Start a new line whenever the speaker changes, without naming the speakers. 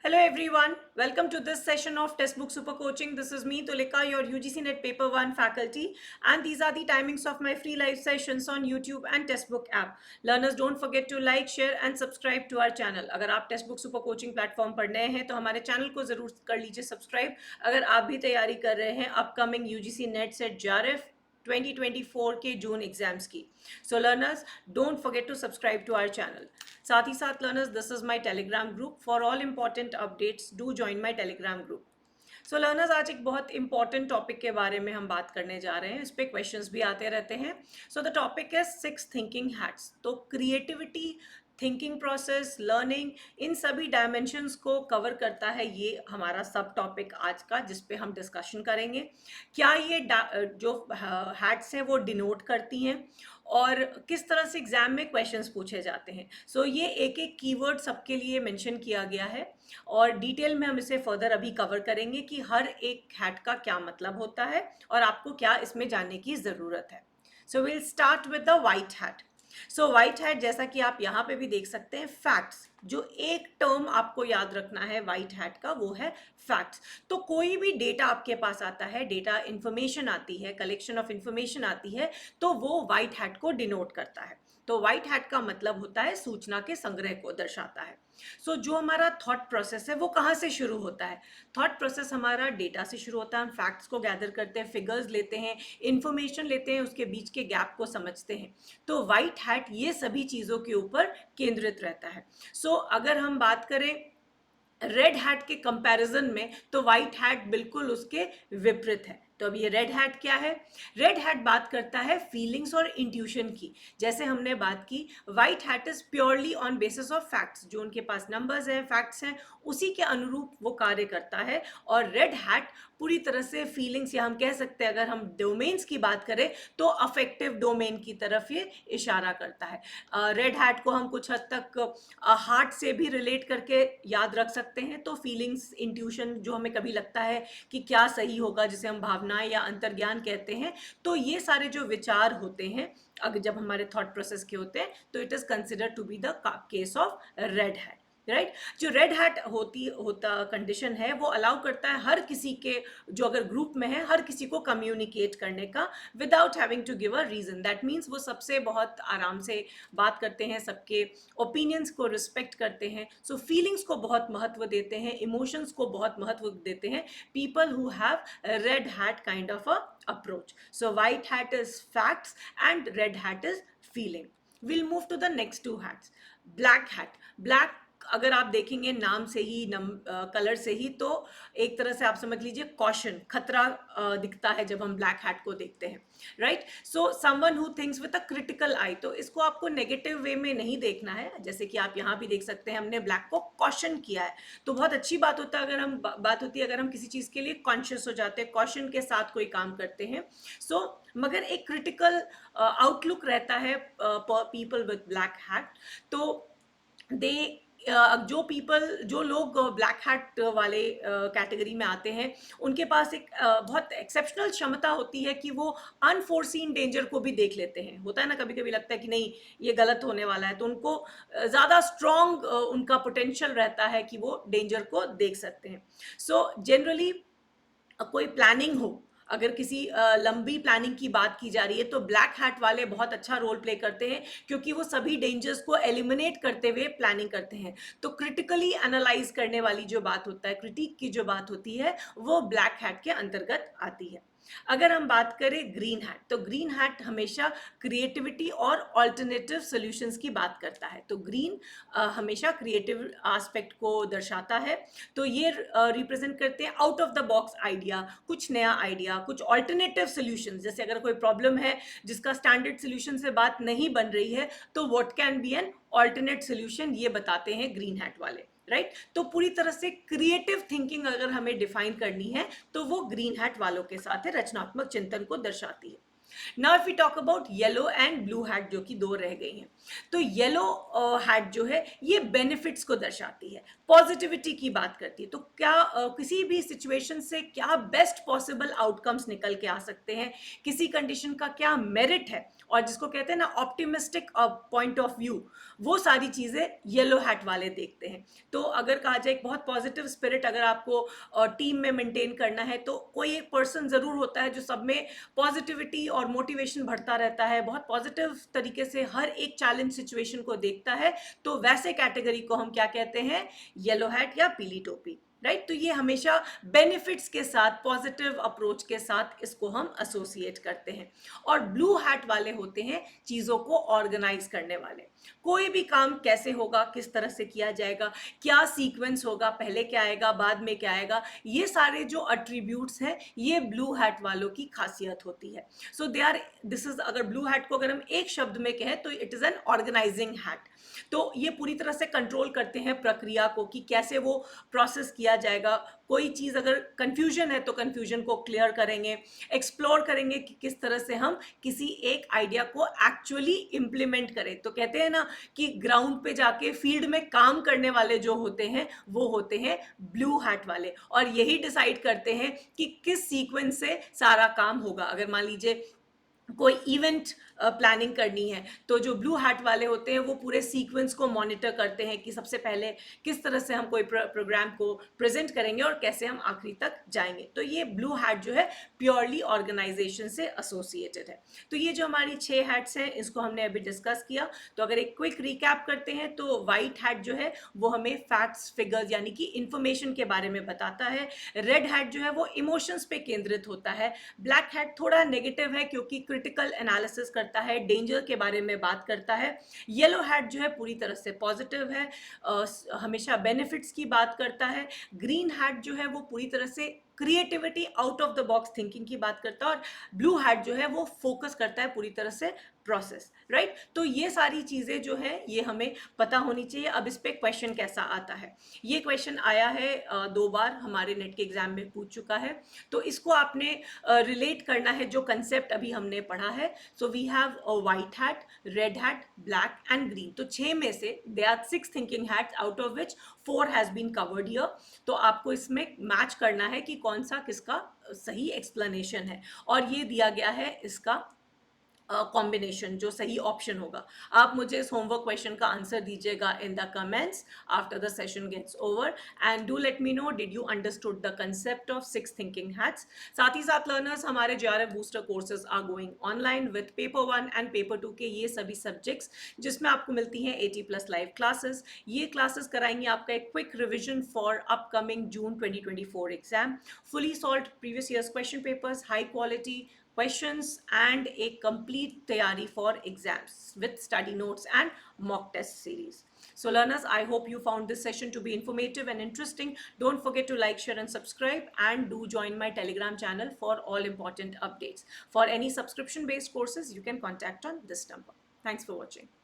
Hello everyone, welcome to this session of Textbook Super Coaching. This is me, Tulika, your UGC NET Paper 1 faculty, and these are the timings of my free live sessions on YouTube and Textbook app. Learners, don't forget to like, share and subscribe to our channel. अगर आप Textbook Super Coaching platform पर नए हैं तो हमारे channel को जरूर कर लीजिए सब्सक्राइब। अगर आप भी तैयारी कर रहे हैं upcoming UGC NET SET JRF 2024 के जून एग्जाम्स की, so learners don't forget to subscribe to our channel. साथ ही साथ learners, this is my Telegram group for all important updates, do join my Telegram group. So learners, आज एक बहुत important topic के बारे में हम बात करने जा रहे हैं। इस पे क्वेश्चंस भी आते रहते हैं। सो द टॉपिक है 6 थिंकिंग हैट्स। तो क्रिएटिविटी, थिंकिंग प्रोसेस, लर्निंग, इन सभी डायमेंशंस को कवर करता है ये हमारा सब टॉपिक आज का, जिस पे हम डिस्कशन करेंगे। क्या ये जो हैट्स हैं वो डिनोट करती हैं और किस तरह से एग्जाम में क्वेश्चंस पूछे जाते हैं। सो ये एक एक कीवर्ड सबके लिए मेंशन किया गया है और डिटेल में हम इसे फर्दर अभी कवर करेंगे कि हर एक हैट का क्या मतलब होता है और आपको क्या इसमें जानने की ज़रूरत है। So will start with the white hat. So white hat, जैसा कि आप यहाँ पे भी देख सकते हैं, फैक्ट्स। जो एक टर्म आपको याद रखना है वाइट हैट का, वो है फैक्ट्स। तो कोई भी डेटा आपके पास आता है, डेटा इंफॉर्मेशन आती है, कलेक्शन ऑफ इंफॉर्मेशन आती है, तो वो वाइट हैट को डिनोट करता है। तो वाइट हैट का मतलब होता है सूचना के संग्रह को दर्शाता है। सो जो हमारा थॉट प्रोसेस है वो कहाँ से शुरू होता है? थॉट प्रोसेस हमारा डेटा से शुरू होता है। हम फैक्ट्स को गैदर करते हैं, फिगर्स लेते हैं, इंफॉर्मेशन लेते हैं, उसके बीच के गैप को समझते हैं। तो वाइट हैट ये सभी चीज़ों के ऊपर केंद्रित रहता है। सो अगर हम बात करें रेड हैट के कंपैरिजन में, तो वाइट हैट बिल्कुल उसके विपरीत है। तो अब ये रेड हैट क्या है? रेड हैट बात करता है फीलिंग्स और इंट्यूशन की। जैसे हमने बात की, white hat is purely on basis of facts. जो उनके पास नंबर्स हैं, फैक्ट्स हैं, उसी के अनुरूप वो कार्य करता है। और रेड हैट पूरी तरह से फीलिंग्स, या हम कह सकते हैं अगर हम डोमेन्स की बात करें तो अफेक्टिव डोमेन की तरफ ये इशारा करता है। रेड हैट को हम कुछ हद तक हार्ट से भी रिलेट करके याद रख सकते हैं। तो फीलिंग्स, इंट्यूशन, जो हमें कभी लगता है कि क्या सही होगा, जिसे हम भावनाएं या अंतर्ज्ञान कहते हैं, तो ये सारे जो विचार होते हैं अगर जब हमारे थॉट प्रोसेस के होते हैं, तो it is consider to be the case of red hat, right. जो रेड हैट होता कंडीशन है, वो अलाउ करता है हर किसी के, जो अगर ग्रुप में है, हर किसी को कम्युनिकेट करने का without having to give a reason. That means वो सबसे बहुत आराम से बात करते हैं, सबके ओपिनियंस को रिस्पेक्ट करते हैं। सो फीलिंग्स को बहुत महत्व देते हैं, इमोशंस को बहुत महत्व देते हैं people who have read hat kind of a approach. So white hat is facts and red hat is feeling. we'll move to the next two hats. Black hat. Black, अगर आप देखेंगे नाम से ही, कलर से ही, तो एक तरह से आप समझ लीजिए कॉशन, खतरा दिखता है जब हम ब्लैक हैट को देखते हैं, right. So someone who thinks with a critical eye. तो इसको आपको नेगेटिव वे में नहीं देखना है। जैसे कि आप यहाँ भी देख सकते हैं, हमने ब्लैक को कॉशन किया है, तो बहुत अच्छी बात होता है अगर हम किसी चीज़ के लिए कॉन्शियस हो जाते हैं, कॉशन के साथ कोई काम करते हैं। सो मगर एक क्रिटिकल आउटलुक रहता है पीपल विद ब्लैक हैट। तो दे जो लोग ब्लैक हैट वाले कैटेगरी में आते हैं, उनके पास एक बहुत एक्सेप्शनल क्षमता होती है कि वो अनफोर्सीन डेंजर को भी देख लेते हैं। होता है ना, कभी कभी लगता है कि नहीं ये गलत होने वाला है, तो उनको ज़्यादा स्ट्रॉन्ग उनका पोटेंशियल रहता है कि वो डेंजर को देख सकते हैं। सो जनरली कोई प्लानिंग हो, अगर किसी लंबी प्लानिंग की बात की जा रही है, तो ब्लैक हैट वाले बहुत अच्छा रोल प्ले करते हैं, क्योंकि वो सभी डेंजर्स को एलिमिनेट करते हुए प्लानिंग करते हैं। तो क्रिटिकली एनालाइज करने वाली जो बात होता है, क्रिटिक की जो बात होती है, वो ब्लैक हैट के अंतर्गत आती है। अगर हम बात करें ग्रीन हैट, तो ग्रीन हैट हमेशा क्रिएटिविटी और ऑल्टरनेटिव सॉल्यूशंस की बात करता है। तो ग्रीन हमेशा क्रिएटिव एस्पेक्ट को दर्शाता है। तो ये रिप्रेजेंट करते हैं out of the box idea, कुछ नया आइडिया, कुछ ऑल्टरनेटिव सॉल्यूशंस। जैसे अगर कोई प्रॉब्लम है जिसका स्टैंडर्ड सॉल्यूशन से बात नहीं बन रही है, तो what can be an alternate solution, ये बताते हैं ग्रीन हैट वाले, राइट। तो पूरी तरह से क्रिएटिव थिंकिंग अगर हमें डिफाइन करनी है, तो वो ग्रीन हैट वालों के साथ है, रचनात्मक चिंतन को दर्शाती है। Now if we talk about yellow and blue hat, जो कि दो रह गई हैं, तो येलो हैट जो है ये बेनिफिट्स को दर्शाती है, पॉजिटिविटी की बात करती है। तो क्या किसी भी सिचुएशन से क्या बेस्ट पॉसिबल आउटकम्स निकल के आ सकते हैं, किसी कंडीशन का क्या मेरिट है, और जिसको कहते हैं ना ऑप्टिमिस्टिक पॉइंट ऑफ व्यू, वो सारी चीज़ें येलो हैट वाले देखते हैं। तो अगर कहा जाए एक बहुत पॉजिटिव स्पिरिट अगर आपको टीम में मेंटेन करना है तो कोई एक पर्सन ज़रूर होता है जो सब में पॉजिटिविटी और मोटिवेशन भरता रहता है, बहुत पॉजिटिव तरीके से हर एक चैलेंज सिचुएशन को देखता है, तो वैसे कैटेगरी को हम क्या कहते हैं, येलो हैट या पीली टोपी, राइट। तो ये हमेशा बेनिफिट्स के साथ, पॉजिटिव अप्रोच के साथ इसको हम एसोसिएट करते हैं। और ब्लू हैट वाले होते हैं चीज़ों को ऑर्गेनाइज करने वाले। कोई भी काम कैसे होगा, किस तरह से किया जाएगा, क्या सीक्वेंस होगा, पहले क्या आएगा बाद में क्या आएगा, ये सारे जो अट्रीब्यूट्स हैं ये ब्लू हैट वालों की खासियत होती है। So they are, this is, अगर ब्लू हैट को अगर हम एक शब्द में कहें तो it is an organising hat. तो ये पूरी तरह से कंट्रोल करते हैं प्रक्रिया को कि कैसे वो प्रोसेस किया जाएगा। कोई चीज़ अगर कंफ्यूजन है तो कंफ्यूजन को क्लियर करेंगे, एक्सप्लोर करेंगे कि किस तरह से हम किसी एक आइडिया को एक्चुअली इम्प्लीमेंट करें। तो कहते हैं ना कि ग्राउंड पे जाके फील्ड में काम करने वाले जो होते हैं वो होते हैं ब्लू हैट वाले, और यही डिसाइड करते हैं कि किस सीक्वेंस से सारा काम होगा। अगर मान लीजिए कोई इवेंट प्लानिंग करनी है तो जो ब्लू हैट वाले होते हैं वो पूरे सीक्वेंस को मॉनिटर करते हैं कि सबसे पहले किस तरह से हम कोई प्रोग्राम को प्रेजेंट करेंगे और कैसे हम आखिरी तक जाएंगे। तो ये ब्लू हैट जो है प्योरली ऑर्गेनाइजेशन से एसोसिएटेड है। तो ये जो हमारी 6 हैट्स हैं इसको हमने अभी डिस्कस किया। तो अगर एक क्विक रिकैप करते हैं तो वाइट हैट जो है वो हमें फैक्ट्स, फिगर्स यानी कि इंफॉर्मेशन के बारे में बताता है। रेड हैट जो है वो इमोशंस पे केंद्रित होता है। ब्लैक हैट थोड़ा नेगेटिव है क्योंकि क्रिटिकल एनालिसिस करता है, डेंजर के बारे में बात करता है। येलो हैट जो है पूरी तरह से पॉजिटिव है, हमेशा बेनिफिट्स की बात करता है। ग्रीन हैट जो है वो पूरी तरह से creativity, out of the box thinking की बात करता है। और ब्लू हैट जो है वो फोकस करता है पूरी तरह से प्रोसेस, राइट। तो ये सारी चीज़ें जो है ये हमें पता होनी चाहिए। अब इस पे क्वेश्चन कैसा आता है, ये क्वेश्चन आया है 2 बार हमारे नेट के एग्जाम में पूछ चुका है। तो इसको आपने रिलेट करना है जो कंसेप्ट अभी हमने पढ़ा है। So we have white hat, red hat, black and green. तो 6 में से they are 6 thinking hats out of which 4 has been covered here. तो आपको इसमें मैच करना है कि कौन सा किसका सही एक्सप्लेनेशन है, और ये दिया गया है इसका कॉम्बिनेशन जो सही ऑप्शन होगा। आप मुझे इस होमवर्क क्वेश्चन का आंसर दीजिएगा in the comments after the session gets over, and do let me know did you understood the concept of 6 thinking hats. साथ ही साथ लर्नर्स, हमारे JRF booster courses are going online with paper 1 and paper 2 के ये सभी subjects, जिसमें आपको मिलती हैं 80+ लाइव क्लासेस। ये क्लासेस कराएंगे आपका एक quick revision for upcoming June 2024 exam, fully solved previous years question papers, high quality questions and a complete tayari for exams with study notes and mock test series. So learners, I hope you found this session to be informative and interesting. Don't forget to like, share and subscribe, and do join my Telegram channel for all important updates. For any subscription based courses, you can contact on this number. Thanks for watching.